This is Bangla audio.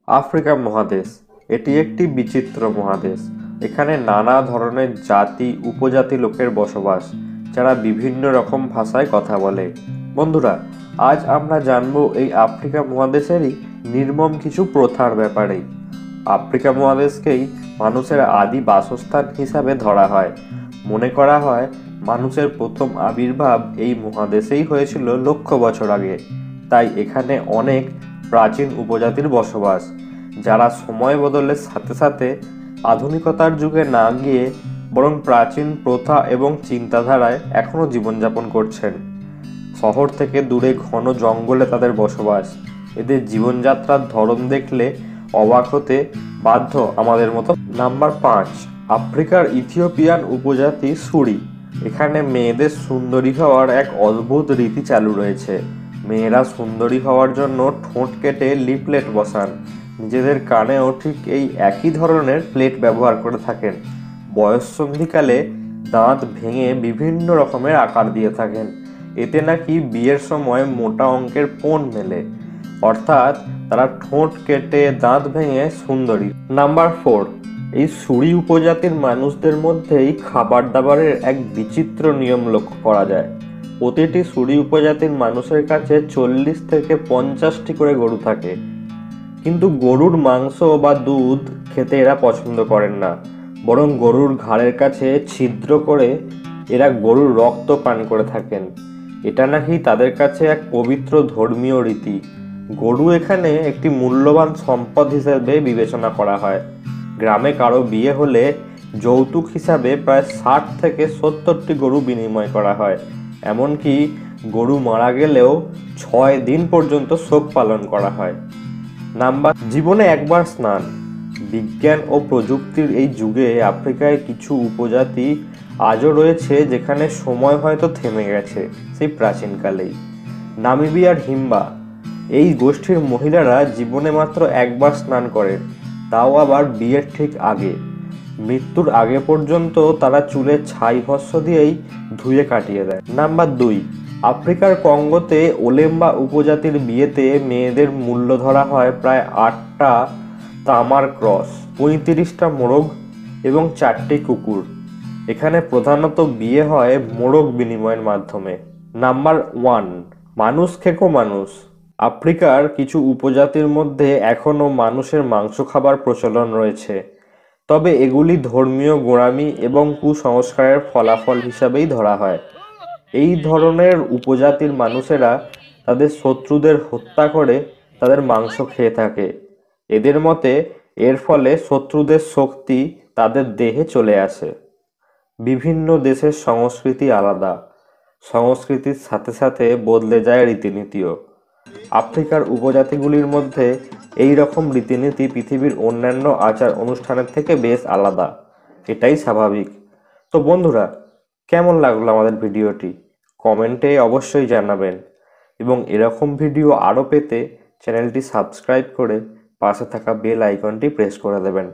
আফ্রিকা মহাদেশ এটি একটি বিচিত্র মহাদেশ। এখানে নানা ধরনের জাতি উপজাতি লোকের বসবাস, যারা বিভিন্ন রকম ভাষায় কথা বলে। বন্ধুরা, আজ আমরা জানবো এই আফ্রিকা মহাদেশেরই নির্মম কিছু প্রথার ব্যাপারে। আফ্রিকা মহাদেশকেই মানুষের আদি বাসস্থান হিসাবে ধরা হয়। মনে করা হয় মানুষের প্রথম আবির্ভাব এই মহাদেশেই হয়েছিল লক্ষ বছর আগে। তাই এখানে অনেক প্রাচীন উপজাতির বসবাস, যারা সময় বদলের সাথে সাথে আধুনিকতার যুগে না গিয়ে বরং প্রাচীন প্রথা এবং চিন্তাধারায় এখনও জীবনযাপন করছেন। শহর থেকে দূরে ঘন জঙ্গলে তাদের বসবাস। এদের জীবনযাত্রার ধরন দেখলে অবাক হতে বাধ্য আমাদের মতো। নাম্বার 5, আফ্রিকার ইথিওপিয়ান উপজাতি সুরি। এখানে মেয়েদের সুন্দরী হওয়ার এক অদ্ভুত রীতি চালু রয়েছে। মেয়েরা সুন্দরী হওয়ার জন্য ঠোঁট কেটে লিপলেট বসান। নিজেদের কানেও ঠিক এই একই ধরনের প্লেট ব্যবহার করে থাকেন। বয়ঃসন্ধিকালে দাঁত ভেঙে বিভিন্ন রকমের আকার দিয়ে থাকেন। এতে নাকি বিয়ের সময় মোটা অঙ্কের পণ মেলে। অর্থাৎ তারা ঠোঁট কেটে দাঁত ভেঙে সুন্দরী। নাম্বার 4, এই সুরি উপজাতির মানুষদের মধ্যেই খাবার দাবারের এক বিচিত্র নিয়ম লক্ষ্য করা যায়। প্রতিটি সুরি উপজাতির মানুষের কাছে 40 থেকে 50টি করে গরু থাকে, কিন্তু গরুর মাংস বা দুধ খেতে এরা পছন্দ করেন না। বরং গরুর ঘাড়ের কাছে ছিদ্র করে এরা গরুর রক্ত পান করে থাকেন। এটা নাকি তাদের কাছে এক পবিত্র ধর্মীয় রীতি। গরু এখানে একটি মূল্যবান সম্পদ হিসেবে বিবেচনা করা হয়। গ্রামে কারো বিয়ে হলে যৌতুক হিসাবে প্রায় 60 থেকে 70টি গরু বিনিময় করা হয়। এমনকি গরু মারা গেলেও 6 দিন পর্যন্ত শোক পালন করা হয়। নাম্বার, জীবনে একবার স্নান। বিজ্ঞান ও প্রযুক্তির এই যুগে আফ্রিকায় কিছু উপজাতি আজও রয়েছে যেখানে সময় হয়তো থেমে গেছে সেই প্রাচীনকালেই। নামিবিয়ার হিম্বা এই গোষ্ঠীর মহিলারা জীবনে মাত্র একবার স্নান করেন, তাও আবার বিয়ের ঠিক আগে। মৃত্যুর আগে পর্যন্ত তারা চুলে ছাই ভস্ম দিয়েই ধুয়ে কাটিয়ে দেয়। নাম্বার 2, আফ্রিকার কঙ্গোতে ওলেম্বা উপজাতির বিয়েতে মেয়েদের মূল্য ধরা হয় প্রায় 8টা তামার ক্রস, 35টা মোরগ এবং 4টি কুকুর। এখানে প্রধানত বিয়ে হয় মোরগ বিনিময়ের মাধ্যমে। নাম্বার 1, মানুষ খেকো মানুষ। আফ্রিকার কিছু উপজাতির মধ্যে এখনও মানুষের মাংস খাবার প্রচলন রয়েছে, তবে এগুলি ধর্মীয় গোঁড়ামি এবং কুসংস্কারের ফলাফল হিসাবেই ধরা হয়। এই ধরনের উপজাতির মানুষেরা তাদের শত্রুদের হত্যা করে তাদের মাংস খেয়ে থাকে। এদের মতে এর ফলে শত্রুদের শক্তি তাদের দেহে চলে আসে। বিভিন্ন দেশের সংস্কৃতি আলাদা, সংস্কৃতির সাথে সাথে বদলে যায় রীতিনীতিও। আফ্রিকার উপজাতিগুলির মধ্যে এই রকম রীতিনীতি পৃথিবীর অন্যান্য আচার অনুষ্ঠানের থেকে বেশ আলাদা, এটাই স্বাভাবিক। তো বন্ধুরা, কেমন লাগলো আমাদের ভিডিওটি? কমেন্টে অবশ্যই জানাবেন, এবং এরকম ভিডিও আরও পেতে চ্যানেলটি সাবস্ক্রাইব করে পাশে থাকা বেল আইকনটি প্রেস করে দেবেন।